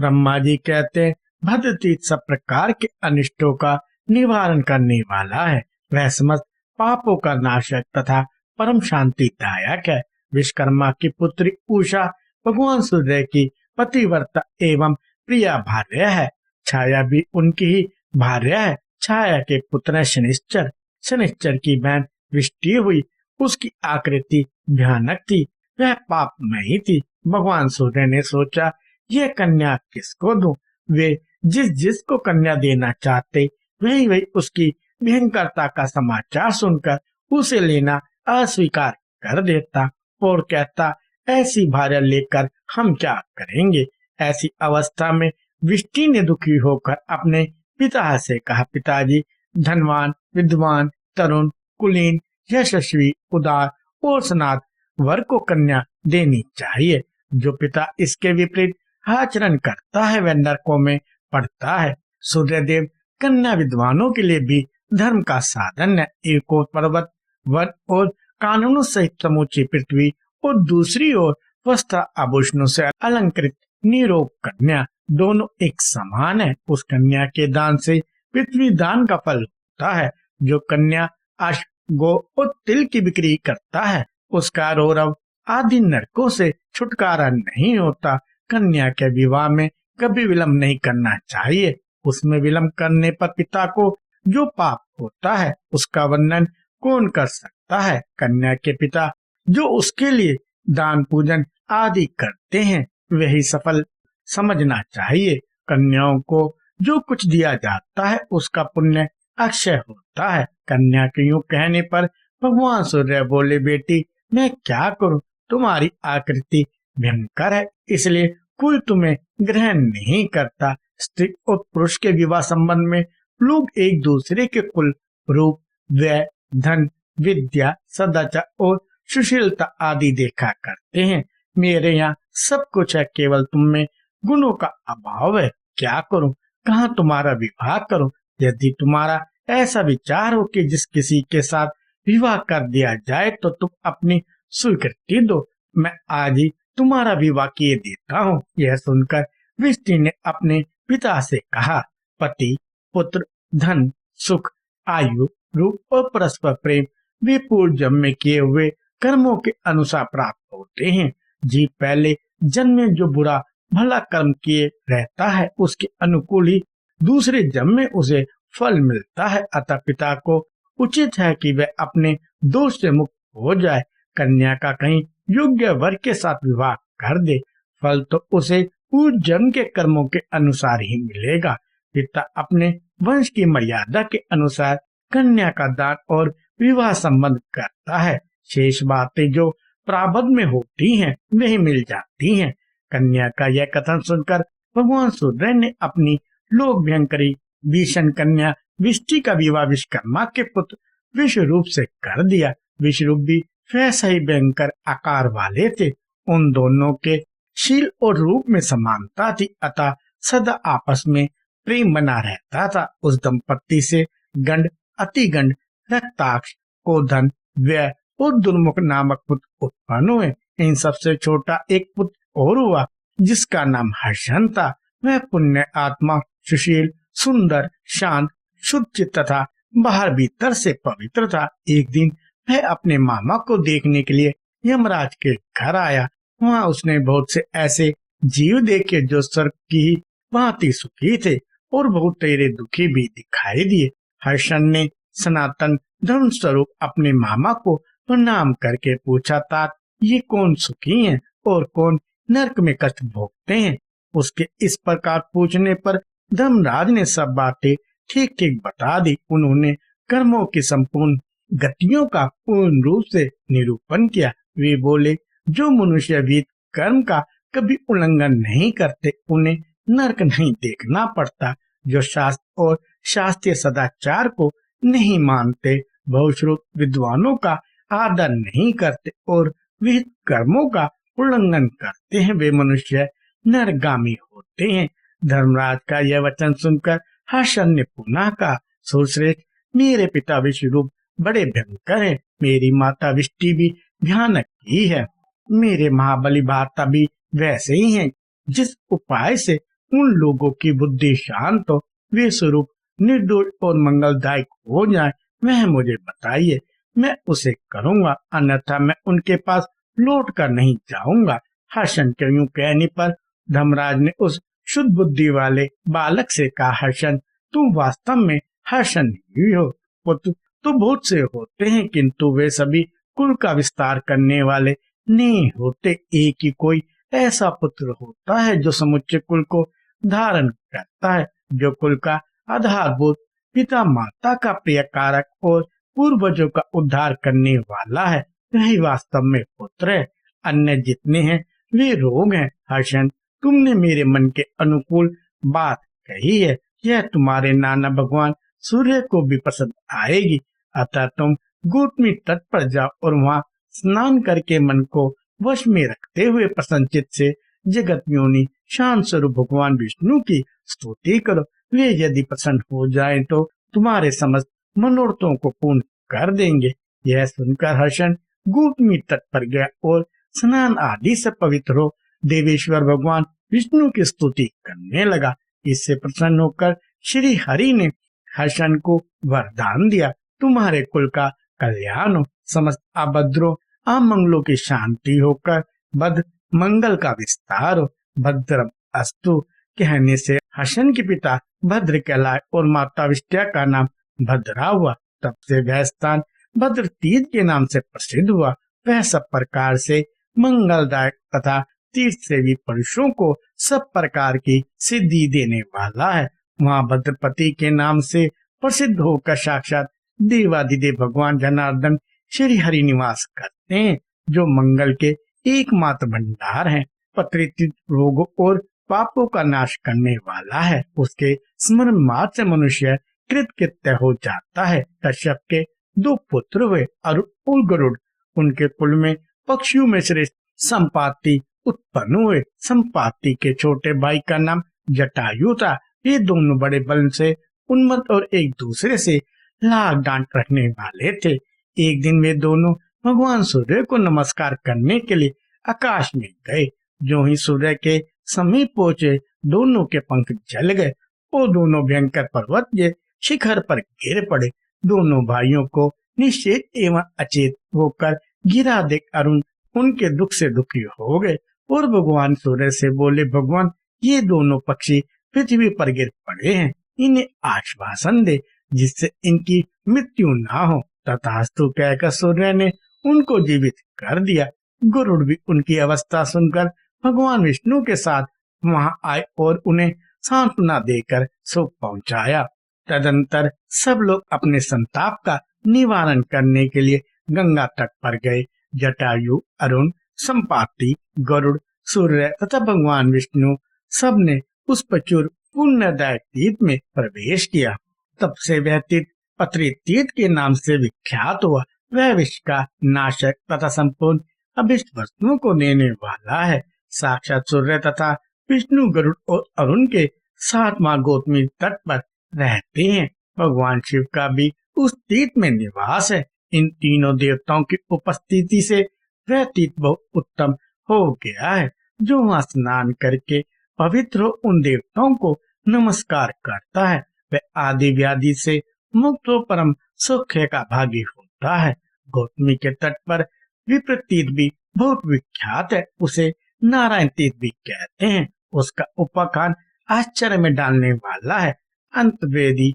ब्रह्मा जी कहते हैं, भद्रतीर्थ सब प्रकार के अनिष्टों का निवारण करने वाला है। वह समस्त पापों का नाशक तथा परम शांतिदायक है। विश्वकर्मा की पुत्री उषा भगवान सूर्य की पतिव्रता एवं प्रिया भार्या है। छाया भी उनकी ही भार्या है। छाया के पुत्र है शनिश्चर। शनिश्चर की बहन वृष्टि हुई। उसकी आकृति भयानक थी, वह पापमयी थी। भगवान सूर्य ने सोचा, यह कन्या किसको दूं? वे जिस जिसको कन्या देना चाहते वही वही उसकी भयंकरता का समाचार सुनकर उसे लेना अस्वीकार कर देता और कहता, ऐसी भार्या लेकर हम क्या करेंगे। ऐसी अवस्था में वृष्टि ने दुखी होकर अपने पिता से कहा, पिताजी, धनवान, विद्वान, तरुण, कुलीन, यशस्वी, उदार और सनात वर को कन्या देनी चाहिए। जो पिता इसके विपरीत आचरण करता है वह नरकों में पड़ता है। सूर्यदेव कन्या विद्वानों के लिए भी धर्म का साधन है। एक ओर पर्वत, वन और कानूनों सहित समूची पृथ्वी और दूसरी ओर वस्त्र आभूषणों से अलंकृत निरोग कन्या, दोनों एक समान है। उस कन्या के दान से पृथ्वी दान का फल होता है। जो कन्या अश्व, गो और तिल की बिक्री करता है उसका रौरव आदि नरकों से छुटकारा नहीं होता। कन्या के विवाह में कभी विलंब नहीं करना चाहिए। उसमें विलंब करने पर पिता को जो पाप होता है उसका वर्णन कौन कर सकता है। कन्या के पिता जो उसके लिए दान पूजन आदि करते हैं वही सफल समझना चाहिए। कन्याओं को जो कुछ दिया जाता है उसका पुण्य अक्षय होता है। कन्या के यूं कहने पर भगवान सूर्य बोले, बेटी मैं क्या करूं, तुम्हारी आकृति भयंकर है, इसलिए कोई तुम्हें ग्रहण नहीं करता। स्त्री और पुरुष के विवाह संबंध में लोग एक दूसरे के कुल, रूप, व्यय, धन, विद्या, सदाचार और सुशीलता आदि देखा करते हैं। मेरे यहाँ सब कुछ है, केवल तुम में गुणों का अभाव है। क्या करूं, कहाँ तुम्हारा विवाह करूं? यदि तुम्हारा ऐसा विचार हो कि जिस किसी के साथ विवाह कर दिया जाए तो तुम अपनी स्वीकृति दो, मैं आज ही तुम्हारा विवाह किए देता हूँ। यह सुनकर वृष्टि ने अपने पिता से कहा, पति, पुत्र, धन, सुख, आयु, रूप और परस्पर प्रेम वे पूर्व जन्म में किए हुए कर्मों के अनुसार प्राप्त होते हैं। जीव पहले जन्म में जो बुरा भला कर्म किए रहता है उसके अनुकूल ही दूसरे जन्म में उसे फल मिलता है। अतः पिता को उचित है कि वह अपने दोष से मुक्त हो जाए। कन्या का कहीं योग्य वर के साथ विवाह कर दे, फल तो उसे पूर्व जन्म के कर्मों के अनुसार ही मिलेगा। पिता अपने वंश की मर्यादा के अनुसार कन्या का दान और विवाह संबंध करता है। शेष बातें जो प्रारब्ध में होती हैं वही मिल जाती हैं। कन्या का यह कथन सुनकर भगवान सूर्य ने अपनी लोक भयंकरी भीषण कन्या वृष्टि का विवाह विश्वकर्मा के पुत्र विश्वरूप से कर दिया। विश्वरूप भी वैसा ही भयंकर आकार वाले थे। उन दोनों के शील और रूप में समानता थी, अतः सदा आपस में प्रेम बना रहता था। उस दंपत्ति से गंड, अतिगंड, रक्ताक्ष, कोधन, व्यय और दुर्मुख नामक पुत्र उत्पन्न हुए। इन सबसे छोटा एक पुत्र और हुआ जिसका नाम हर्षण था। वह पुण्य आत्मा, सुशील, सुंदर, शांत, शुद्ध तथा बाहर भीतर से पवित्र था। एक दिन वह अपने मामा को देखने के लिए यमराज के घर आया। वहाँ उसने बहुत से ऐसे जीव देखे जो स्वर्ग की भांति सुखी थे और बहुत तेरे दुखी भी दिखाई दिए। हर्षण ने सनातन धर्म स्वरूप अपने मामा को प्रणाम करके पूछा, तात ये कौन सुखी हैं और कौन नरक में कष्ट भोगते हैं? उसके इस प्रकार पूछने पर धर्मराज ने सब बातें ठीक ठीक बता दी। उन्होंने कर्मों की संपूर्ण गतियों का पूर्ण रूप से निरूपण किया। वे बोले, जो मनुष्य विहित कर्म का कभी उल्लंघन नहीं करते उन्हें नरक नहीं देखना पड़ता। जो शास्त्र और शास्त्रीय सदाचार को नहीं मानते, बहुश्रुत विद्वानों का आदर नहीं करते और विहित कर्मों का उल्लंघन करते हैं, वे मनुष्य नरगामी होते हैं। धर्मराज का यह वचन सुनकर हर्षण ने पुनः कहा, सुश्रेष्ठ, मेरे पिता विश्वरूप बड़े भयंकर हैं। मेरी माता वृष्टि भी भयानक ही है। मेरे महाबली भ्राता भी वैसे ही हैं। जिस उपाय से उन लोगों की बुद्धि शांत हो, वे स्वरूप निर्दोष और मंगलदायक हो जाए, वह मुझे बताइए, मैं उसे करूंगा, अन्यथा मैं उनके पास लौट कर नहीं जाऊंगा। हर्षण के यूं कहने पर धर्मराज ने उस शुद्ध बुद्धि वाले बालक से कहा, हर्षण, तुम वास्तव में हर्षण ही हो। पुत्र तो बहुत से होते हैं, किंतु वे सभी कुल का विस्तार करने वाले नहीं होते। एक ही कोई ऐसा पुत्र होता है जो समुच्चय कुल को धारण करता है, जो कुल का आधारभूत, पिता माता का प्रिय कारक और पूर्वजों का उद्धार करने वाला है। वही वास्तव में पुत्र है। अन्य जितने हैं वे रोग हैं। हर्षण, तुमने मेरे मन के अनुकूल बात कही है। यह तुम्हारे नाना भगवान सूर्य को भी पसंद आएगी। अतः तुम गौतमी तट पर जाओ और वहाँ स्नान करके मन को वश में रखते हुए प्रसन्नचित से जगत योनि शांत स्वरूप भगवान विष्णु की स्तुति करो। वे यदि प्रसन्न हो जाएं तो तुम्हारे समस्त मनोरथों को पूर्ण कर देंगे। यह सुनकर हर्षण गौतमी तट पर गया और स्नान आदि से पवित्र हो देवेश्वर भगवान विष्णु की स्तुति करने लगा। इससे प्रसन्न होकर श्री हरि ने हर्षण को वरदान दिया, तुम्हारे कुल का कल्याण हो, समस्त अभद्रों अमंगलों की शांति होकर बद मंगल का विस्तार हो। भद्रम अस्तु कहने से हर्षण के पिता भद्र कहलाए और माता विष्टया का नाम भद्रा हुआ। तब से वह स्थान भद्र तीर्थ के नाम से प्रसिद्ध हुआ। वह सब प्रकार से मंगलदायक तथा तीर्थ सेवी पुरुषों को सब प्रकार की सिद्धि देने वाला है। वहाँ भद्रपति के नाम से प्रसिद्ध होकर साक्षात देवादिदेव भगवान जनार्दन श्री हरि निवास करते हैं, जो मंगल के एकमात्र भंडार हैं। प्रकृति रोगों और पापों का नाश करने वाला है। उसके स्मरण मात्र से मनुष्य कृतकृत्य हो जाता है। कश्यप के दो पुत्र हुए, अरुण और गरुड़। उनके कुल में पक्षियों में श्रेष्ठ संपाति उत्पन्न हुए। संपाति के छोटे भाई का नाम जटायु था। ये दोनों बड़े बल से उन्मत्त और एक दूसरे से लाग डांट रखने वाले थे। एक दिन वे दोनों भगवान सूर्य को नमस्कार करने के लिए आकाश में गए। जो ही सूर्य के समीप पहुंचे, दोनों के पंख जल गए और दोनों भयंकर पर्वत के शिखर पर गिर पड़े। दोनों भाइयों को निश्चेत एवं अचेत होकर गिरा देख अरुण उनके दुख से दुखी हो गए और भगवान सूर्य से बोले, भगवान, ये दोनों पक्षी पृथ्वी पर गिर पड़े हैं, इन्हें आश्वासन दे जिससे इनकी मृत्यु ना हो। तथास्तु कहकर सूर्य ने उनको जीवित कर दिया। गरुड़ भी उनकी अवस्था सुनकर भगवान विष्णु के साथ वहां आए और उन्हें सांत्वना देकर सुख पहुंचाया। तदंतर सब लोग अपने संताप का निवारण करने के लिए गंगा तट पर गए। जटायु, अरुण, संपाति, गरुड़, सूर्य तथा भगवान विष्णु सब ने उस प्रचुर पुण्यदायक तीर्थ में प्रवेश किया। तब से वह तीर्थ पत्री तीर्थ के नाम से विख्यात हुआ। वह विश्व का नाशक तथा संपूर्ण अभिष्ट वस्तुओं को देने वाला है। साक्षात सूर्य तथा विष्णु गरुड़ और अरुण के साथ मां गौतमी तट पर रहते हैं। भगवान शिव का भी उस तीर्थ में निवास है। इन तीनों देवताओं की उपस्थिति से वह तीर्थ बहुत उत्तम हो गया है। जो वहाँ स्नान करके पवित्र हो उन देवताओं को नमस्कार करता है, वह आदि व्याधि से मुक्त हो परम सुख का भागी होता है। गौतमी के तट पर विप्र तीर्थ भी बहुत विख्यात है। उसे नारायण तीर्थ भी कहते हैं। उसका उपाख्यान आश्चर्य में डालने वाला है। अंतवेदी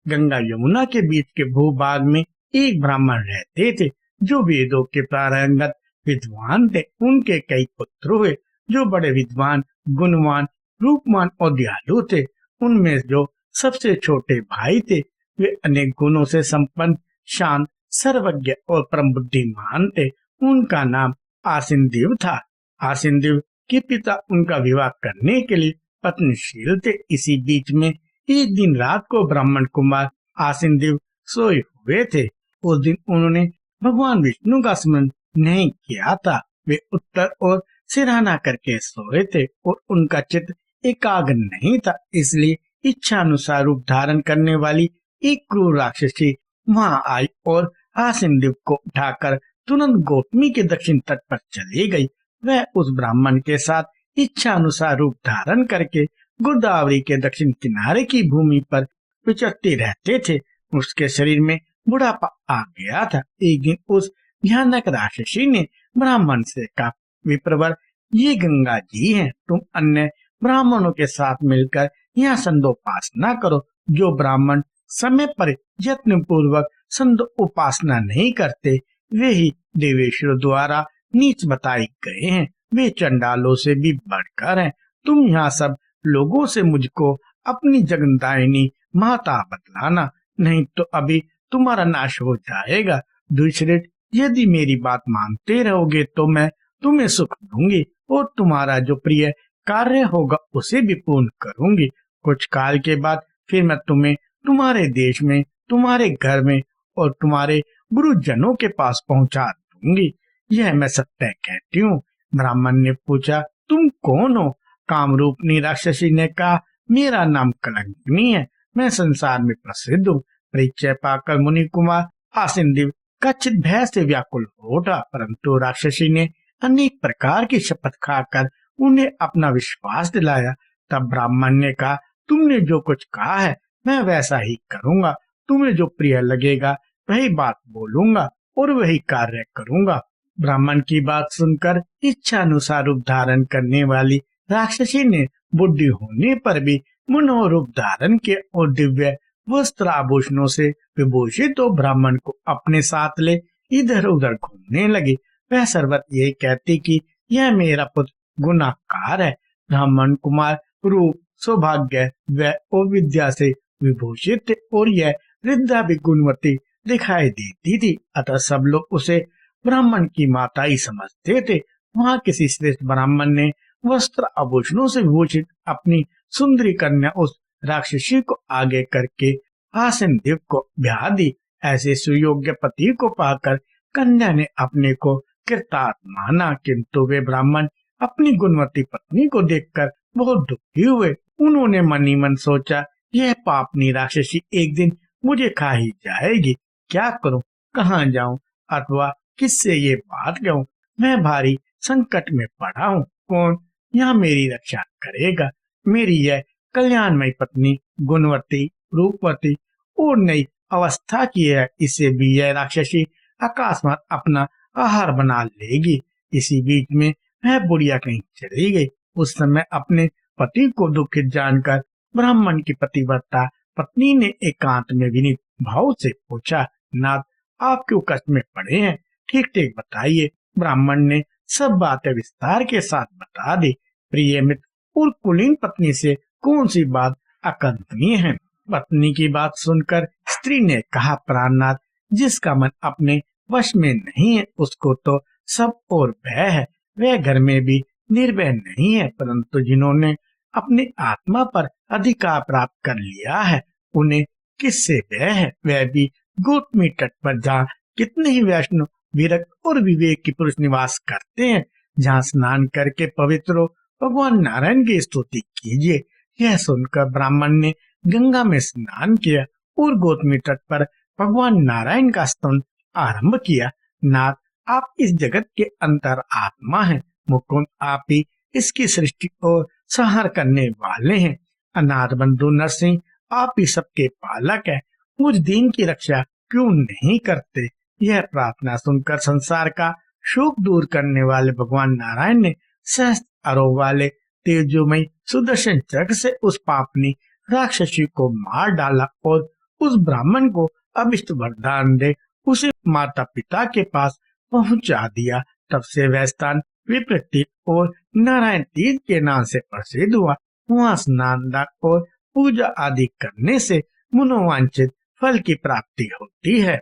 गंगा यमुना के बीच के भूभाग में एक ब्राह्मण रहते थे, जो वेदों के पारंगत विद्वान थे। उनके कई पुत्र हुए, जो बड़े विद्वान, गुणवान, रूपवान और दयालु थे। उनमें जो सबसे छोटे भाई थे, वे अनेक गुणों से संपन्न, शांत, सर्वज्ञ और परम बुद्धिमान थे। उनका नाम आसिनदेव था। आसिनदेव के पिता उनका विवाह करने के लिए पत्नीशील थे। इसी बीच में एक दिन रात को ब्राह्मण कुमार आसिनदेव सोए हुए थे। उस दिन उन्होंने भगवान विष्णु का स्मरण नहीं किया था। वे उत्तर और सिरहाना करके सोए थे और उनका चित्त एकाग्र नहीं था। इसलिए इच्छा अनुसार रूप धारण करने वाली एक क्रूर राक्षसी वहां आई और आसिनदेव को उठाकर तुरंत गौतमी के दक्षिण तट पर चली गई। वह उस ब्राह्मण के साथ इच्छा अनुसार रूप धारण करके गोदावरी के दक्षिण किनारे की भूमि पर विचरते रहते थे। उसके शरीर में बुढ़ापा आ गया था। एक दिन उस भयानक राक्षसी ने ब्राह्मण से कहा, विप्रवर, ये गंगा जी हैं। तुम अन्य ब्राह्मणों के साथ मिलकर यहाँ संदोपासना करो। जो ब्राह्मण समय पर यत्न पूर्वक संदोपासना नहीं करते, वे ही देवेश्वर द्वारा नीच बताए गए हैं। वे चंडालों से भी बढ़कर हैं। तुम यहाँ सब लोगों से मुझको अपनी जगदायिनी माता बतलाना, नहीं तो अभी तुम्हारा नाश हो जाएगा। दूसरे, यदि मेरी बात मानते रहोगे तो मैं तुम्हें सुख दूंगी और तुम्हारा जो प्रिय कार्य होगा उसे भी पूर्ण करूंगी। कुछ काल के बाद फिर मैं तुम्हें तुम्हारे देश में, तुम्हारे घर में और तुम्हारे गुरुजनों के पास पहुंचा दूंगी। यह मैं सत्य कहती हूँ। ब्राह्मण ने पूछा, तुम कौन हो? कामरूपनी राक्षसी ने कहा, मेरा नाम कलंकिनी है। मैं संसार में प्रसिद्ध हूँ। परिचय पाकर मुनि कुमार आसिनदेव कच्चित भय से व्याकुल हो उठा, परंतु राक्षसी ने अनेक प्रकार की शपथ खाकर उन्हें अपना विश्वास दिलाया। तब ब्राह्मण ने कहा, तुमने जो कुछ कहा है मैं वैसा ही करूंगा। तुम्हें जो प्रिय लगेगा वही बात बोलूंगा और वही कार्य करूंगा। ब्राह्मण की बात सुनकर इच्छा अनुसार रूप धारण करने वाली राक्षसी ने बुद्धि होने पर भी मनोहर रूप धारण के और दिव्य वस्त्र आभूषणों से विभूषित तो ब्राह्मण को अपने साथ ले इधर उधर घूमने लगी। वह सर्वत यही कहती कि यह मेरा पुत्र गुनाहगार है। ब्राह्मण कुमार रूप, सौभाग्य व विद्या से विभूषित थे और यह वृद्धा भी गुणवती दिखाई देती थी। अतः सब लोग उसे ब्राह्मण की माता ही समझते थे। वहाँ किसी श्रेष्ठ ब्राह्मण ने वस्त्र आभूषणों से विभूषित अपनी सुंदरी कन्या उस राक्षसी को आगे करके आसिनदेव को ब्याह दी। ऐसे सुयोग्य पति को पाकर कन्या ने अपने को कृतार्थ माना, किंतु वे ब्राह्मण अपनी गुणवती पत्नी को देखकर बहुत दुखी हुए। उन्होंने मन ही मन सोचा, यह पापनी राक्षसी एक दिन मुझे खा ही जाएगी। क्या करूं, कहाँ जाऊं अथवा किससे ये बात कहूं? मैं भारी संकट में पड़ा हूँ। कौन यहाँ मेरी रक्षा करेगा? मेरी यह कल्याणमयी पत्नी गुणवती, रूपवती और नई अवस्था की है। इसे भी यह राक्षसी अकस्मात अपना आहार बना लेगी। इसी बीच में वह बुढ़िया कहीं चली गई। उस समय अपने पति को दुखित जानकर ब्राह्मण की पतिव्रता पत्नी ने एकांत में विनीत भाव से पूछा, नाथ, आप क्यों कष्ट में पड़े हैं? ठीक ठीक बताइए। ब्राह्मण ने सब बातें विस्तार के साथ बता दी। प्रिय मित्र और कुलीन पत्नी से कौन सी बात अकल्पनीय है? पत्नी की बात सुनकर स्त्री ने कहा, प्राणनाथ, जिसका मन अपने वश में नहीं है उसको तो सब और भय है। वह घर में भी निर्भय नहीं है, परंतु जिन्होंने अपनी आत्मा पर अधिकार प्राप्त कर लिया है उन्हें किससे भय है? वह भी गौतमी तट पर, जहाँ कितने ही वैष्णव, विरक्त और विवेक की पुरुष निवास करते हैं। जहाँ स्नान करके पवित्र हो, भगवान नारायण की स्तुति कीजिए। यह सुनकर ब्राह्मण ने गंगा में स्नान किया और गौतमी तट पर भगवान नारायण का स्तुति आरंभ किया। नाथ, आप इस जगत के अंतर आत्मा हैं। मुकुंद, आप ही इसकी सृष्टि और संहार करने वाले हैं। अनाथ बंधु नरसिंह, आप ही सबके पालक हैं। मुझ दीन की रक्षा क्यों नहीं करते? यह प्रार्थना सुनकर संसार का शोक दूर करने वाले भगवान नारायण ने सहस्त्र अरों वाले तेजोमय सुदर्शन चक्र से उस पापनी राक्षसी को मार डाला और उस ब्राह्मण को अभिष्ट वरदान दे उसे माता पिता के पास पहुंचा दिया। तब से वह स्थान विप्रतीत और नारायण तीर्थ के नाम से प्रसिद्ध हुआ। वहाँ स्नान, दान और पूजा आदि करने से मनोवांछित फल की प्राप्ति होती है।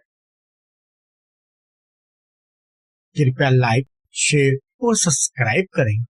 कृपया लाइक, शेयर और सब्सक्राइब करें।